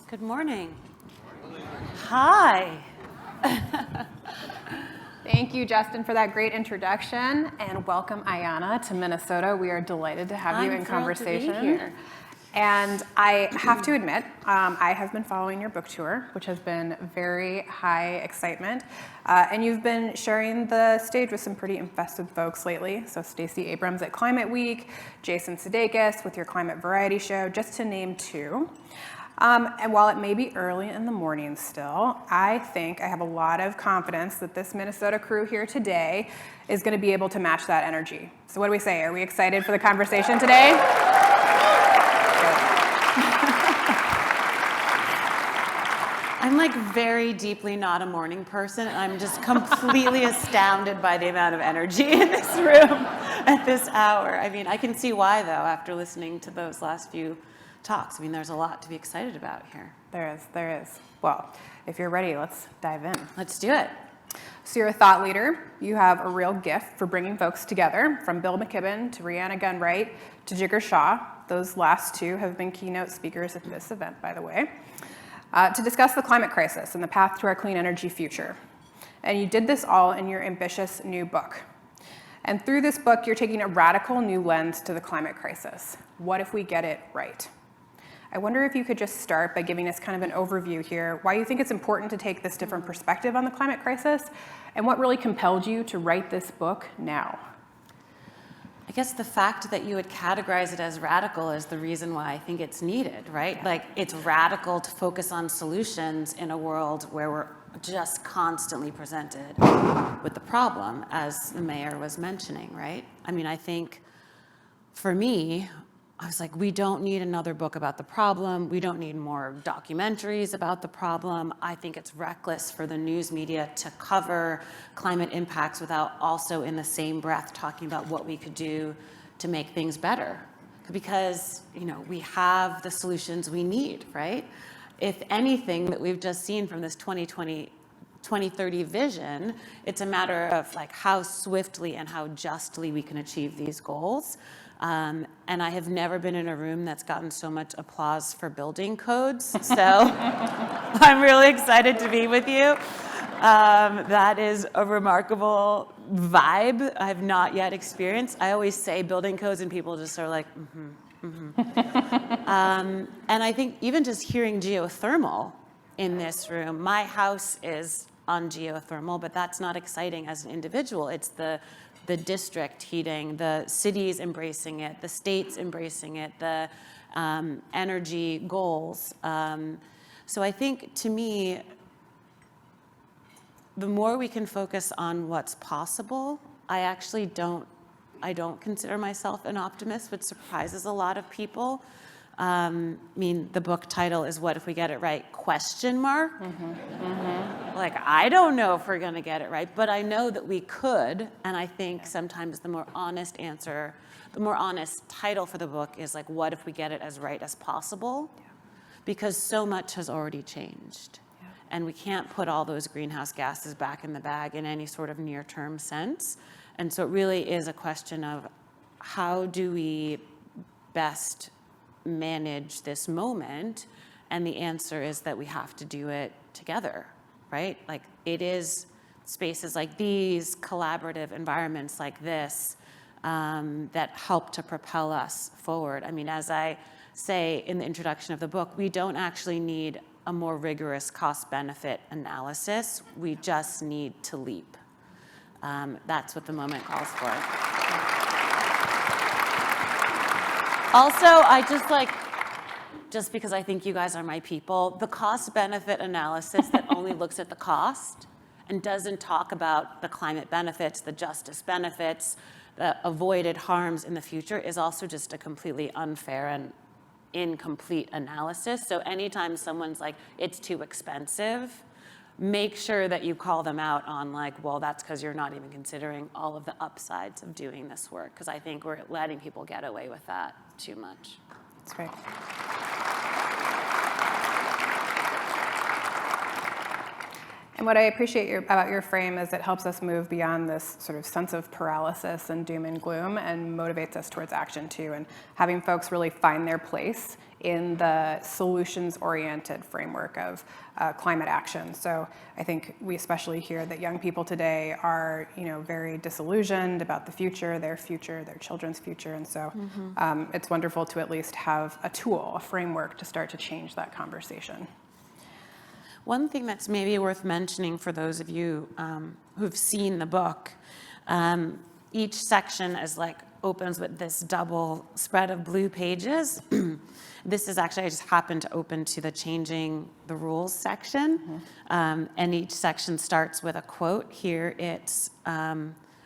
Good morning. Hi. Thank you, Justin, for that great introduction, and welcome, Ayana, to Minnesota. We are delighted to have you in conversation. To be here. And I have to admit, I have been following your book tour, which has been very high excitement. And you've been sharing the stage with some pretty impressive folks lately. So Stacey Abrams at Climate Week, Jason Sudeikis with your Climate Variety Show, just to name two. And while it may be early in the morning still, I think I have a lot of confidence that this Minnesota crew here today is going to be able to match that energy. So what do we say? Are we excited for the conversation today? I'm like very deeply not a morning person. I'm just completely astounded by the amount of energy in this room at this hour. I mean, I can see why, though, after listening to those last few talks. I mean, there's a lot to be excited about here. There is. Well, if you're ready, let's dive in. Let's do it. So you're a thought leader. You have a real gift for bringing folks together, from Bill McKibben to Rhianna Gunright to Jigar Shah. Those last two have been keynote speakers at this event, by the way, to discuss the climate crisis and the path to our clean energy future. And you did this all in your ambitious new book. And through this book, you're taking a radical new lens to the climate crisis. What if we get it right? I wonder if you could just start by giving us kind of an overview here, why you think it's important to take this different perspective on the climate crisis, and what really compelled you to write this book now. I guess the fact that you would categorize it as radical is the reason why I think it's needed, right? Yeah. Like, it's radical to focus on solutions in a world where we're just constantly presented with the problem, as the mayor was mentioning, right? I mean, I think for me, I was like, we don't need another book about the problem. We don't need more documentaries about the problem. I think it's reckless for the news media to cover climate impacts without also in the same breath talking about what we could do to make things better. Because, you know, we have the solutions we need, right? If anything that we've just seen from this 2030 vision, it's a matter of like how swiftly and how justly we can achieve these goals. And I have never been in a room that's gotten so much applause for building codes. So I'm really excited to be with you. That is a remarkable vibe I have not yet experienced. I always say building codes and people just are like, and I think even just hearing geothermal in this room, my house is on geothermal, but that's not exciting as an individual. It's the district heating, the cities embracing it, the states embracing it, the energy goals. So I think, to me, the more we can focus on what's possible, I don't consider myself an optimist, which surprises a lot of people. I mean, the book title is "What If We Get It Right?" ? Like, I don't know if we're going to get it right, but I know that we could. And I think sometimes the more honest answer, the more honest title for the book is like, what if we get it as right as possible? Yeah. Because so much has already changed. Yeah. And we can't put all those greenhouse gases back in the bag in any sort of near-term sense. And so it really is a question of how do we best manage this moment, and the answer is that we have to do it together, right? Like, it is spaces like these, collaborative environments like this, that help to propel us forward. I mean, as I say in the introduction of the book, we don't actually need a more rigorous cost-benefit analysis. We just need to leap. That's what the moment calls for. Also, I just because I think you guys are my people, the cost-benefit analysis that only looks at the cost and doesn't talk about the climate benefits, the justice benefits, the avoided harms in the future is also just a completely unfair and incomplete analysis. So anytime someone's like, it's too expensive, make sure that you call them out on like, well, that's because you're not even considering all of the upsides of doing this work, because I think we're letting people get away with that too much. That's right. And what I appreciate about your frame is it helps us move beyond this sort of sense of paralysis and doom and gloom and motivates us towards action too, and having folks really find their place in the solutions-oriented framework of climate action. So I think we especially hear that young people today are, very disillusioned about the future, their children's future, and so it's wonderful to at least have a tool, a framework to start to change that conversation. One thing that's maybe worth mentioning for those of you who've seen the book, each section opens with this double spread of blue pages. This is actually, I just happened to open to the changing the rules section. And each section starts with a quote. Here it's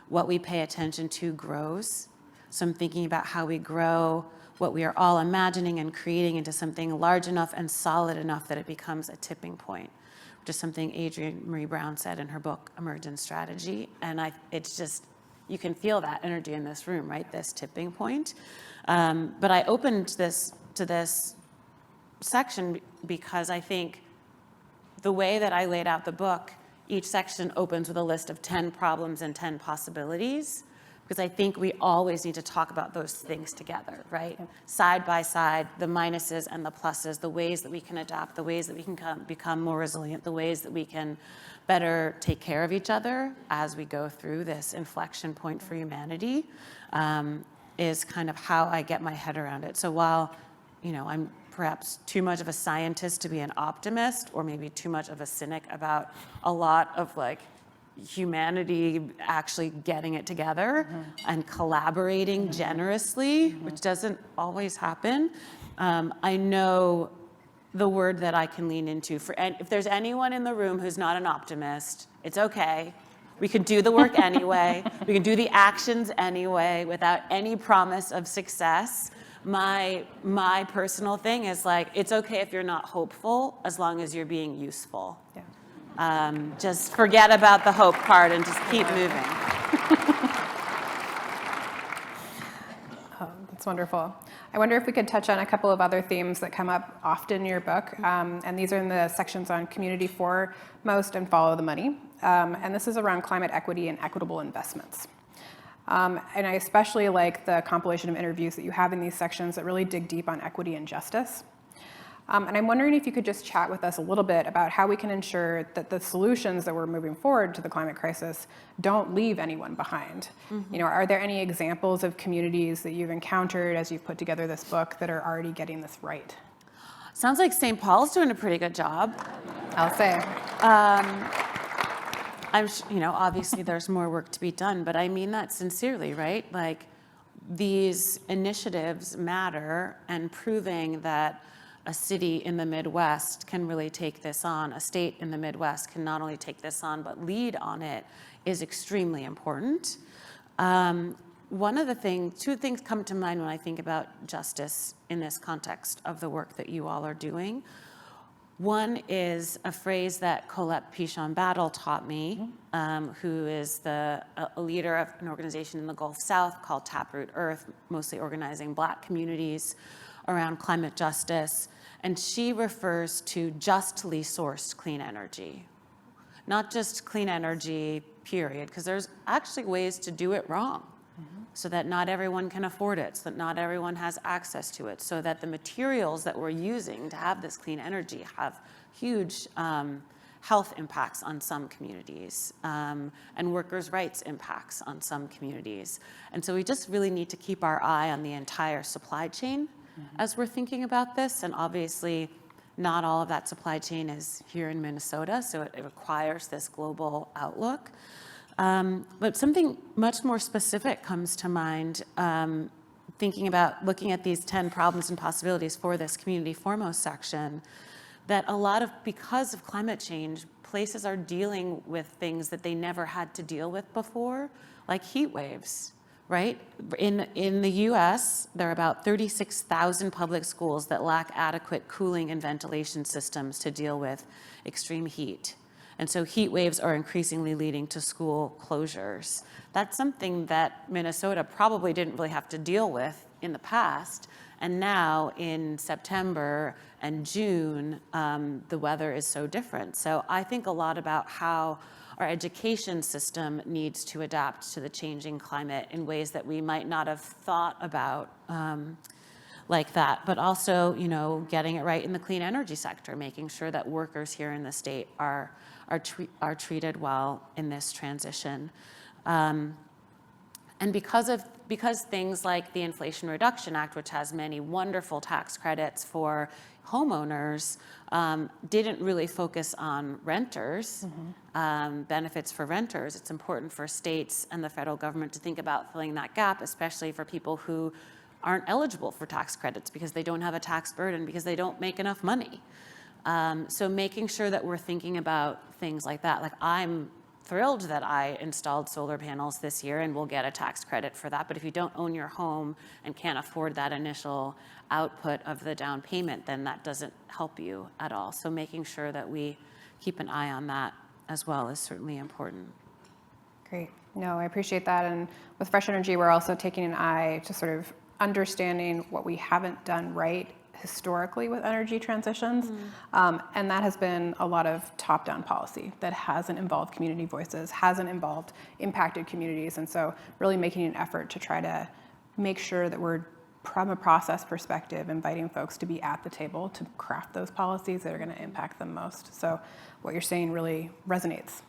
what we pay attention to grows. So I'm thinking about how we grow what we are all imagining and creating into something large enough and solid enough that it becomes a tipping point, which is something Adrienne Marie Brown said in her book, Emergent Strategy. And it's just, you can feel that energy in this room, right? This tipping point. But I opened this section because I think the way that I laid out the book, each section opens with a list of 10 problems and 10 possibilities, because I think we always need to talk about those things together, right? Side by side, the minuses and the pluses, the ways that we can adapt, the ways that we can become more resilient, the ways that we can better take care of each other as we go through this inflection point for humanity, is kind of how I get my head around it. So while, I'm perhaps too much of a scientist to be an optimist, or maybe too much of a cynic about a lot of humanity actually getting it together and collaborating generously, which doesn't always happen. I know the word that I can lean into if there's anyone in the room who's not an optimist, it's okay. We can do the work anyway. We can do the actions anyway without any promise of success. My personal thing is it's okay if you're not hopeful as long as you're being useful. Yeah. Just forget about the hope part and just keep moving. That's wonderful. I wonder if we could touch on a couple of other themes that come up often in your book, and these are in the sections on community foremost and follow the money. And this is around climate equity and equitable investments. And I especially like the compilation of interviews that you have in these sections that really dig deep on equity and justice. And I'm wondering if you could just chat with us a little bit about how we can ensure that the solutions that we're moving forward to the climate crisis don't leave anyone behind. Are there any examples of communities that you've encountered as you've put together this book that are already getting this right? Sounds like St. Paul's doing a pretty good job. I'll say. Obviously there's more work to be done, but I mean that sincerely, right? These initiatives matter, and proving that a city in the Midwest can really take this on, a state in the Midwest can not only take this on, but lead on it, is extremely important. Two things come to mind when I think about justice in this context of the work that you all are doing. One is a phrase that Colette Pichon-Battle taught me, who is a leader of an organization in the Gulf South called Taproot Earth, mostly organizing Black communities around climate justice. And she refers to justly sourced clean energy. Not just clean energy, period, because there's actually ways to do it wrong, so that not everyone can afford it, so that not everyone has access to it, so that the materials that we're using to have this clean energy have huge health impacts on some communities, and workers' rights impacts on some communities. And so we just really need to keep our eye on the entire supply chain as we're thinking about this. And obviously, not all of that supply chain is here in Minnesota, so it requires this global outlook. But something much more specific comes to mind, thinking about looking at these 10 problems and possibilities for this community foremost section, that because of climate change, places are dealing with things that they never had to deal with before, like heat waves, right? In the US, there are about 36,000 public schools that lack adequate cooling and ventilation systems to deal with extreme heat. And so heat waves are increasingly leading to school closures. That's something that Minnesota probably didn't really have to deal with in the past. And now in September and June, the weather is so different. So I think a lot about how our education system needs to adapt to the changing climate in ways that we might not have thought about like that, but also, getting it right in the clean energy sector, making sure that workers here in the state are treated well in this transition. And because things like the Inflation Reduction Act, which has many wonderful tax credits for homeowners, didn't really focus on renters, benefits for renters, it's important for states and the federal government to think about filling that gap, especially for people who aren't eligible for tax credits because they don't have a tax burden, because they don't make enough money. So making sure that we're thinking about things like that. Like, I'm thrilled that I installed solar panels this year and will get a tax credit for that. But if you don't own your home and can't afford that initial output of the down payment, then that doesn't help you at all. So making sure that we keep an eye on that as well is certainly important. Great. No, I appreciate that. And with Fresh Energy, we're also taking an eye to sort of understanding what we haven't done right historically with energy transitions. And that has been a lot of top-down policy that hasn't involved community voices, hasn't involved impacted communities. And so really making an effort to try to make sure that we're, from a process perspective, inviting folks to be at the table to craft those policies that are going to impact them most. So what you're saying really resonates.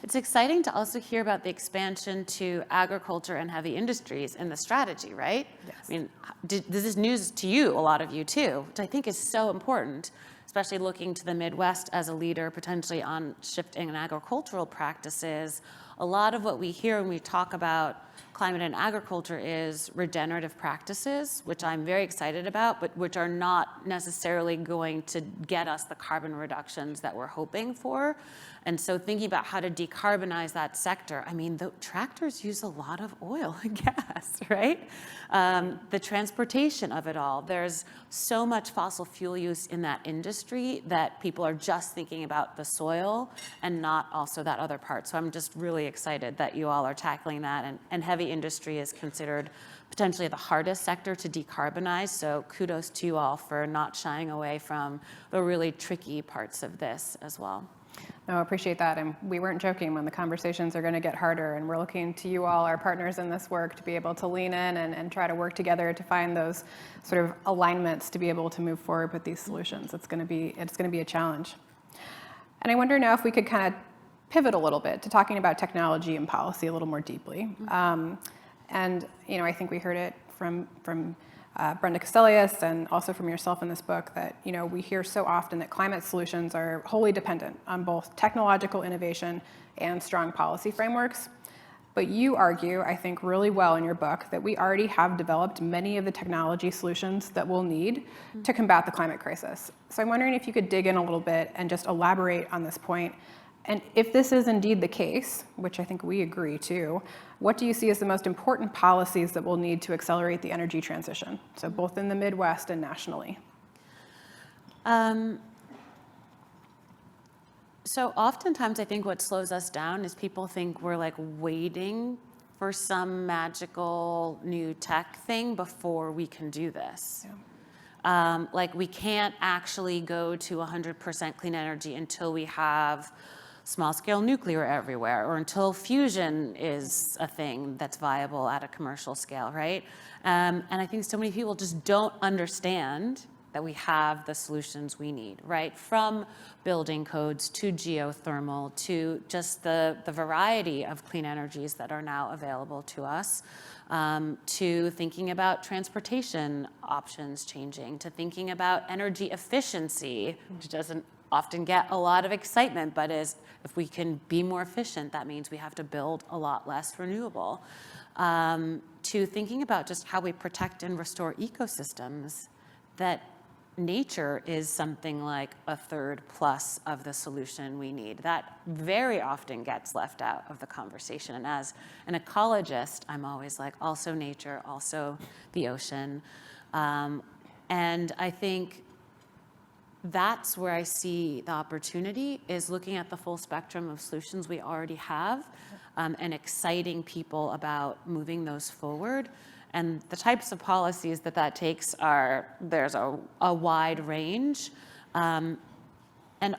It's exciting to also hear about the expansion to agriculture and heavy industries in the strategy, right? Yes. I mean, this is news to you, a lot of you too, which I think is so important, especially looking to the Midwest as a leader potentially on shifting in agricultural practices. A lot of what we hear when we talk about climate and agriculture is regenerative practices, which I'm very excited about, but which are not necessarily going to get us the carbon reductions that we're hoping for. And so thinking about how to decarbonize that sector, I mean, the tractors use a lot of oil and gas, right? The transportation of it all, there's so much fossil fuel use in that industry that people are just thinking about the soil and not also that other part. So I'm just really excited that you all are tackling that, and heavy industry is considered potentially the hardest sector to decarbonize. So kudos to you all for not shying away from the really tricky parts of this as well. No, I appreciate that. And we weren't joking when the conversations are going to get harder. And we're looking to you all, our partners in this work, to be able to lean in and try to work together to find those sort of alignments to be able to move forward with these solutions. It's going to be a challenge. And I wonder now if we could kind of pivot a little bit to talking about technology and policy a little more deeply. And I think we heard it from Brenda Castellius and also from yourself in this book that we hear so often that climate solutions are wholly dependent on both technological innovation and strong policy frameworks. But you argue, I think really well in your book, that we already have developed many of the technology solutions that we'll need to combat the climate crisis. So I'm wondering if you could dig in a little bit and just elaborate on this point. And if this is indeed the case, which I think we agree to, what do you see as the most important policies that we'll need to accelerate the energy transition? So both in the Midwest and nationally. So oftentimes I think what slows us down is people think we're like waiting for some magical new tech thing before we can do this. Yeah. Like we can't actually go to 100% clean energy until we have small-scale nuclear everywhere, or until fusion is a thing that's viable at a commercial scale, right? And I think so many people just don't understand that we have the solutions we need, right? From building codes to geothermal to just the variety of clean energies that are now available to us, to thinking about transportation options changing, to thinking about energy efficiency, which doesn't often get a lot of excitement, but if we can be more efficient, that means we have to build a lot less renewable. To thinking about just how we protect and restore ecosystems, that nature is something like a third plus of the solution we need. That very often gets left out of the conversation. And as an ecologist, I'm always like, also nature, also the ocean. And I think that's where I see the opportunity, is looking at the full spectrum of solutions we already have, and exciting people about moving those forward, And the types of policies that takes there's a wide range. And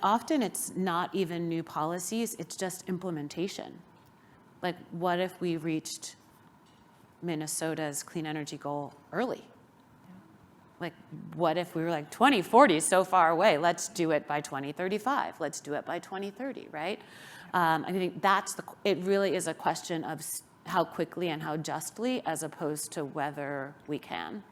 often it's not even new policies, it's just implementation. Like, what if we reached Minnesota's clean energy goal early? Like, what if we were like 2040 is so far away? Let's do it by 2035. Let's do it by 2030, right? I think it really is a question of how quickly and how justly, as opposed to whether we can.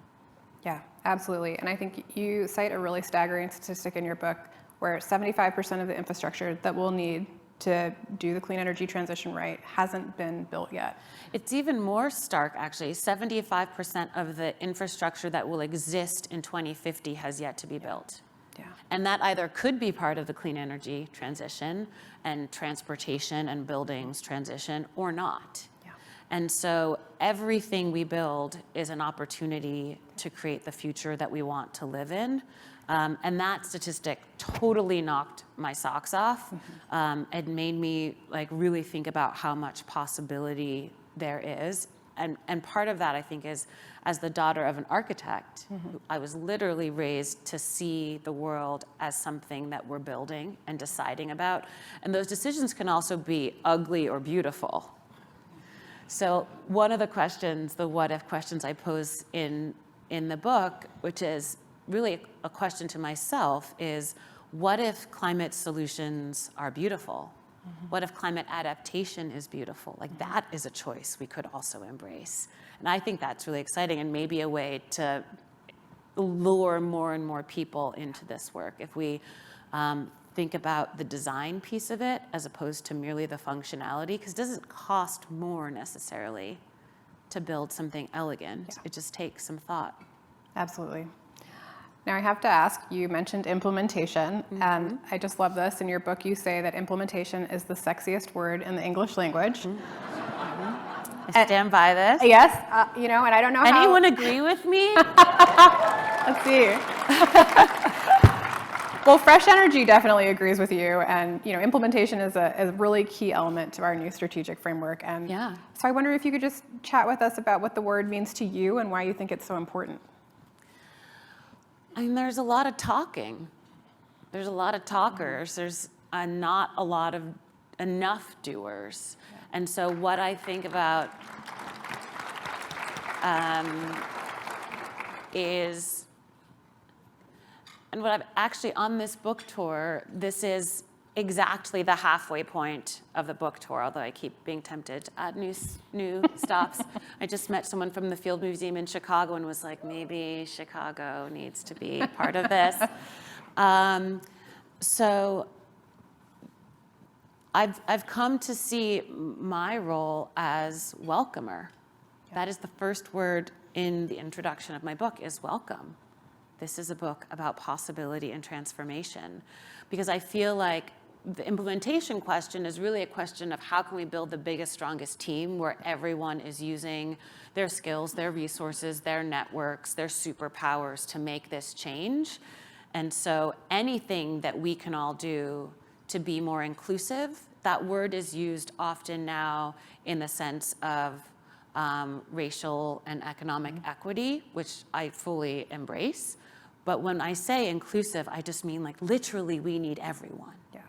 Yeah, absolutely. And I think you cite a really staggering statistic in your book where 75% of the infrastructure that we'll need to do the clean energy transition right hasn't been built yet. It's even more stark, actually. 75% of the infrastructure that will exist in 2050 has yet to be built. Yeah. And that either could be part of the clean energy transition and transportation and buildings transition, or not. Yeah. And so everything we build is an opportunity to create the future that we want to live in. And that statistic totally knocked my socks off. It made me really think about how much possibility there is. And part of that, I think, is as the daughter of an architect, I was literally raised to see the world as something that we're building and deciding about. And those decisions can also be ugly or beautiful. So one of the questions, the what if questions I pose in the book, which is really a question to myself, is what if climate solutions are beautiful? What if climate adaptation is beautiful? Like, that is a choice we could also embrace. And I think that's really exciting and maybe a way to lure more and more people into this work. If we think about the design piece of it as opposed to merely the functionality, because it doesn't cost more necessarily to build something elegant. Yeah. It just takes some thought. Absolutely. Now I have to ask, you mentioned implementation, and I just love this. In your book, you say that implementation is the sexiest word in the English language. I stand by this. Yes, and I don't know Anyone agree with me? Let's see. Well, Fresh Energy definitely agrees with you, and implementation is a really key element to our new strategic framework. And yeah. So I wonder if you could just chat with us about what the word means to you and why you think it's so important. I mean, there's a lot of talking. There's a lot of talkers. There's not a lot of enough doers. Yeah. And so what I think about is, and what I've actually, on this book tour, this is exactly the halfway point of the book tour, although I keep being tempted to add new stops. I just met someone from the Field Museum in Chicago and was like, maybe Chicago needs to be part of this. So I've come to see my role as welcomer. Yeah. That is the first word in the introduction of my book, is welcome. This is a book about possibility and transformation, because I feel like the implementation question is really a question of how can we build the biggest, strongest team where everyone is using their skills, their resources, their networks, their superpowers to make this change. And so anything that we can all do to be more inclusive, that word is used often now in the sense of racial and economic equity, which I fully embrace. But when I say inclusive, I just mean literally we need everyone. Yeah.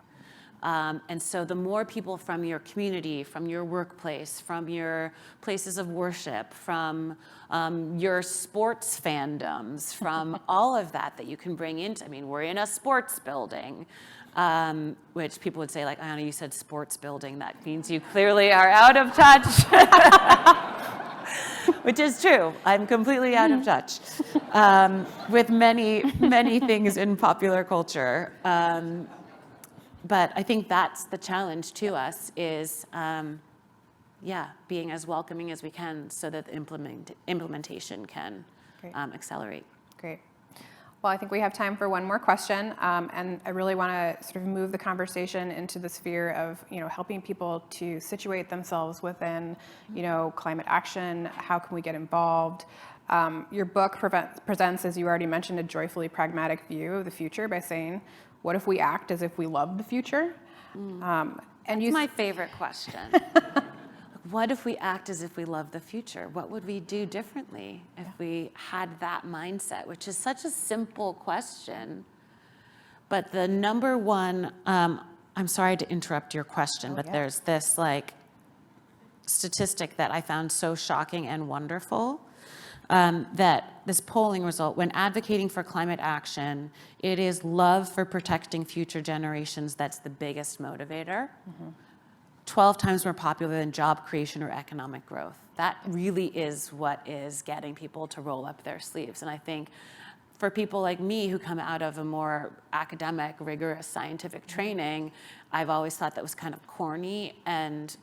And so the more people from your community, from your workplace, from your places of worship, from your sports fandoms, from all of that you can bring into, we're in a sports building, which people would say Ayana, you said sports building. That means you clearly are out of touch. Which is true. I'm completely out of touch with many, many things in popular culture. But I think that's the challenge to us is, being as welcoming as we can so that the implementation can accelerate. Great. Well, I think we have time for one more question, and I really want to sort of move the conversation into the sphere of, helping people to situate themselves within, climate action. How can we get involved? Your book presents, as you already mentioned, a joyfully pragmatic view of the future by saying, what if we act as if we love the future? And it's my favorite question. what if we act as if we love the future? What would we do differently if we had that mindset, which is such a simple question. But the number one, I'm sorry to interrupt your question, but there's this like statistic that I found so shocking and wonderful, that this polling result, when advocating for climate action, it is love for protecting future generations that's the biggest motivator. 12 times more popular than job creation or economic growth. That really is what is getting people to roll up their sleeves. And I think for people like me who come out of a more academic, rigorous scientific training, I've always thought that was kind of corny and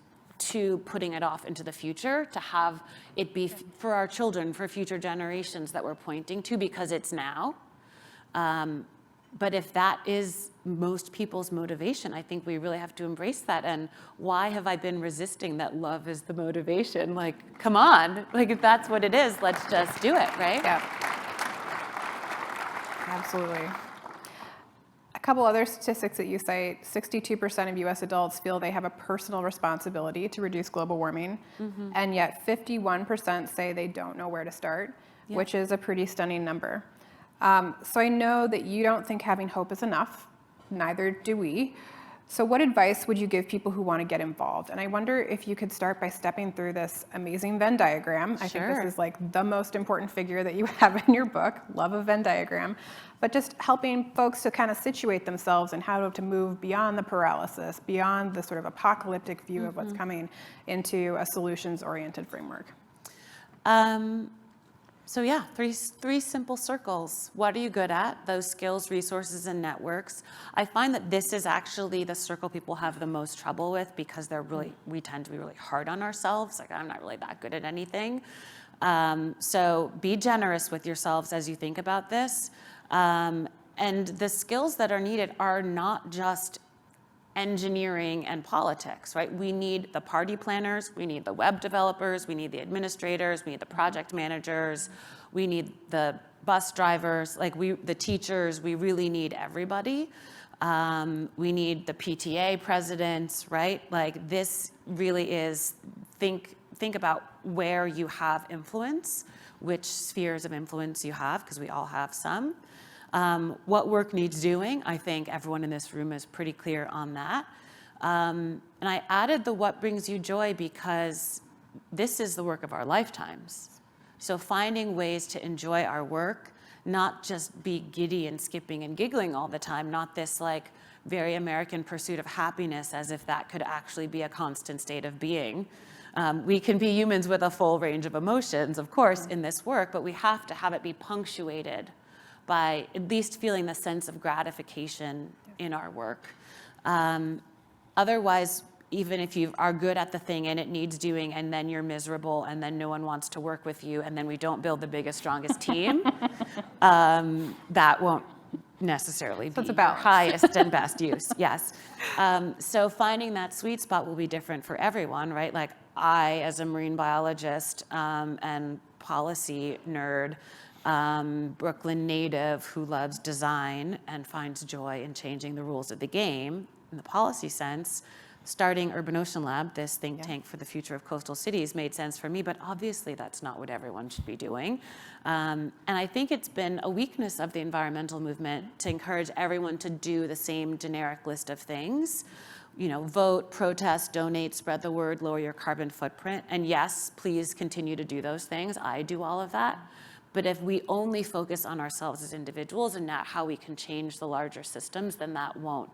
putting it off into the future, to have it be for our children, for future generations that we're pointing to, because it's now. But if that is most people's motivation, I think we really have to embrace that. And why have I been resisting that love is the motivation? Like, come on, like if that's what it is, let's just do it, right? Yeah. Absolutely. A couple other statistics that you cite: 62% of US adults feel they have a personal responsibility to reduce global warming, and yet 51% say they don't know where to start, which is a pretty stunning number. So I know that you don't think having hope is enough, neither do we. So what advice would you give people who want to get involved? And I wonder if you could start by stepping through this amazing Venn diagram. I think this is like the most important figure that you have in your book. Love a Venn diagram. But just helping folks to kind of situate themselves and how to move beyond the paralysis, beyond the sort of apocalyptic view of what's coming, into a solutions-oriented framework. So yeah, three simple circles. What are you good at? Those skills, resources, and networks. I find that this is actually the circle people have the most trouble with, because we tend to be really hard on ourselves. Like, I'm not really that good at anything. So be generous with yourselves as you think about this. And the skills that are needed are not just engineering and politics, right? We need the party planners, we need the web developers, we need the administrators, we need the project managers, we need the bus drivers, like the teachers, we really need everybody. We need the PTA presidents, right? Like, this really is, think about where you have influence, which spheres of influence you have, because we all have some. What work needs doing, I think everyone in this room is pretty clear on that. And I added the what brings you joy, because this is the work of our lifetimes. So finding ways to enjoy our work, not just be giddy and skipping and giggling all the time, not this like very American pursuit of happiness as if that could actually be a constant state of being. We can be humans with a full range of emotions, of course, in this work, but we have to have it be punctuated by at least feeling the sense of gratification in our work. Otherwise, even if you are good at the thing and it needs doing, and then you're miserable, and then no one wants to work with you, and then we don't build the biggest, strongest team, that won't necessarily be your highest and best use. Yes. So finding that sweet spot will be different for everyone, right? Like, I, as a marine biologist and policy nerd, Brooklyn native who loves design and finds joy in changing the rules of the game in the policy sense, starting Urban Ocean Lab, this think tank for the future of coastal cities, made sense for me, but obviously that's not what everyone should be doing. And I think it's been a weakness of the environmental movement to encourage everyone to do the same generic list of things. You know, vote, protest, donate, spread the word, lower your carbon footprint. And yes, please continue to do those things. I do all of that. But if we only focus on ourselves as individuals and not how we can change the larger systems, then that won't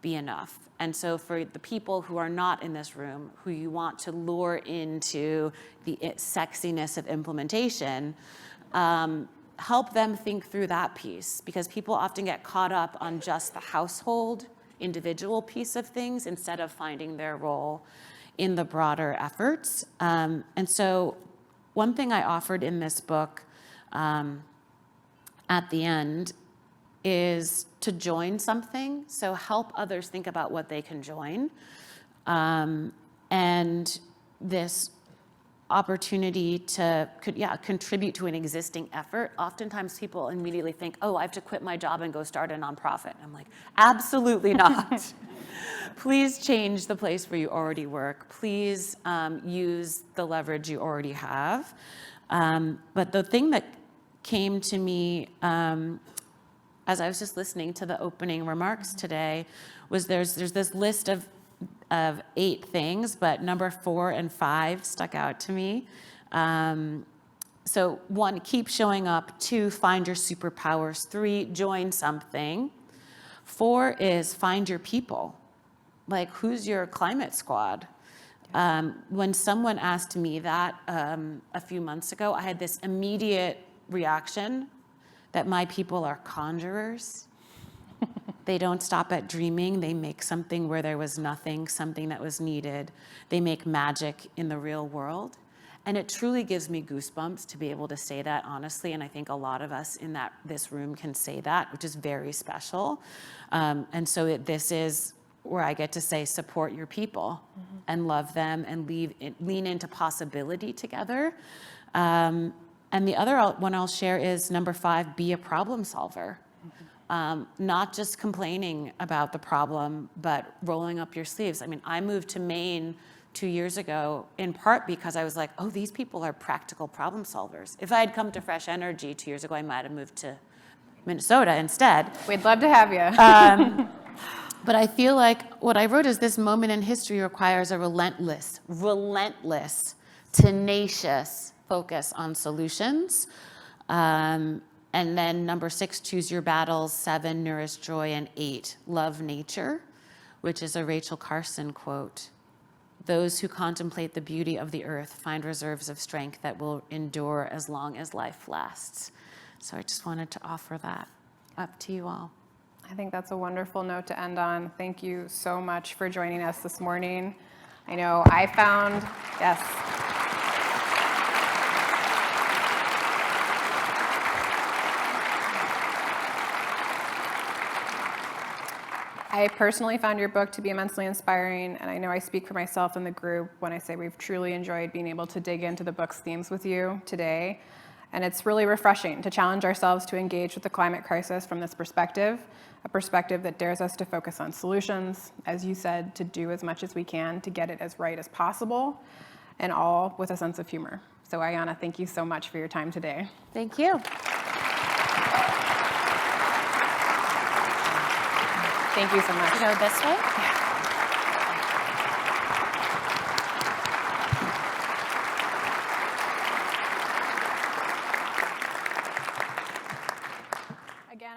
be enough. And so for the people who are not in this room, who you want to lure into the sexiness of implementation, help them think through that piece, because people often get caught up on just the household, individual piece of things instead of finding their role in the broader efforts. And so one thing I offered in this book at the end is to join something. So help others think about what they can join. And this opportunity to contribute to an existing effort. Oftentimes people immediately think, oh, I have to quit my job and go start a nonprofit. I'm like, absolutely not. please change the place where you already work. Please use the leverage you already have. But the thing that came to me as I was just listening to the opening remarks today was there's this list of 8 things, but number 4 and 5 stuck out to me. So 1, keep showing up. 2, find your superpowers. 3, join something. 4 is find your people. Like, who's your climate squad? When someone asked me that a few months ago, I had this immediate reaction that my people are conjurers. They don't stop at dreaming. They make something where there was nothing, something that was needed. They make magic in the real world. And it truly gives me goosebumps to be able to say that honestly. And I think a lot of us in this room can say that, which is very special. And so this is where I get to say, support your people and love them and lean into possibility together. And the other one I'll share is number 5, be a problem solver. Not just complaining about the problem, but rolling up your sleeves. I mean, I moved to Maine 2 years ago, in part because I was like, oh, these people are practical problem solvers. If I had come to Fresh Energy 2 years ago, I might have moved to Minnesota instead. We'd love to have you. But I feel like what I wrote is this moment in history requires a relentless, tenacious focus on solutions. And then number 6, choose your battles. 7, nourish joy. And 8, love nature, which is a Rachel Carson quote. Those who contemplate the beauty of the earth find reserves of strength that will endure as long as life lasts. So I just wanted to offer that up to you all. I think that's a wonderful note to end on. Thank you so much for joining us this morning. I know I found, yes. I personally found your book to be immensely inspiring, and I know I speak for myself and the group when I say we've truly enjoyed being able to dig into the book's themes with you today. And it's really refreshing to challenge ourselves to engage with the climate crisis from this perspective, a perspective that dares us to focus on solutions, as you said, to do as much as we can to get it as right as possible, and all with a sense of humor. So Ayana, thank you so much for your time today. Thank you. Thank you so much. Go this way? Again,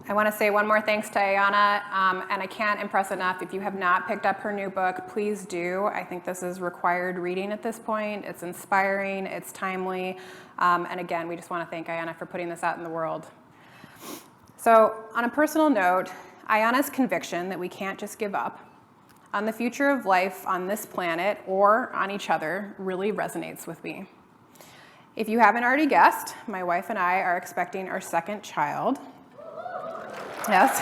I want to say one more thanks to Ayana, and I can't impress enough. If you have not picked up her new book, please do. I think this is required reading at this point. It's inspiring, it's timely, and again, we just want to thank Ayana for putting this out in the world. So on a personal note, Ayana's conviction that we can't just give up on the future of life on this planet or on each other really resonates with me. If you haven't already guessed, my wife and I are expecting our 2nd child. Yes,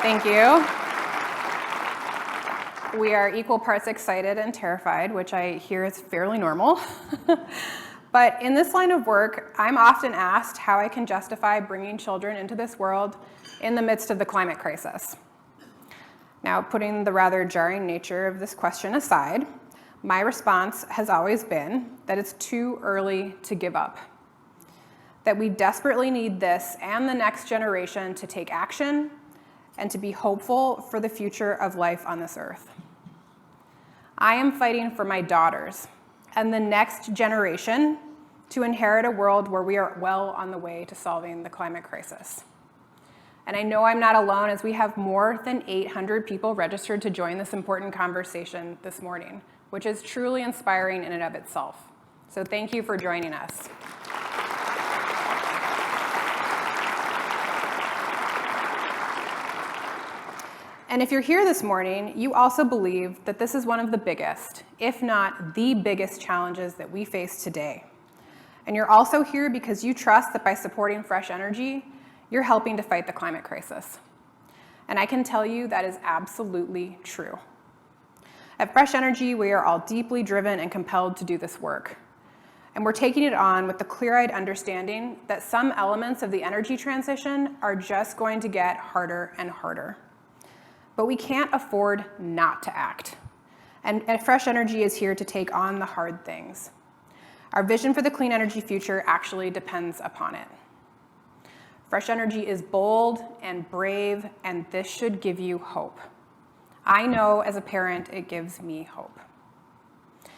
thank you. We are equal parts excited and terrified, which I hear is fairly normal. But in this line of work, I'm often asked how I can justify bringing children into this world in the midst of the climate crisis. Now, putting the rather jarring nature of this question aside, my response has always been that it's too early to give up, that we desperately need this and the next generation to take action and to be hopeful for the future of life on this earth. I am fighting for my daughters and the next generation to inherit a world where we are well on the way to solving the climate crisis. And I know I'm not alone, as we have more than 800 people registered to join this important conversation this morning, which is truly inspiring in and of itself. So thank you for joining us. And if you're here this morning, you also believe that this is one of the biggest, if not the biggest, challenges that we face today. And you're also here because you trust that by supporting Fresh Energy, you're helping to fight the climate crisis. And I can tell you that is absolutely true. At Fresh Energy, we are all deeply driven and compelled to do this work. And we're taking it on with the clear-eyed understanding that some elements of the energy transition are just going to get harder and harder. but we can't afford not to act. And Fresh Energy is here to take on the hard things. Our vision for the clean energy future actually depends upon it. Fresh Energy is bold and brave, and this should give you hope. I know as a parent, it gives me hope.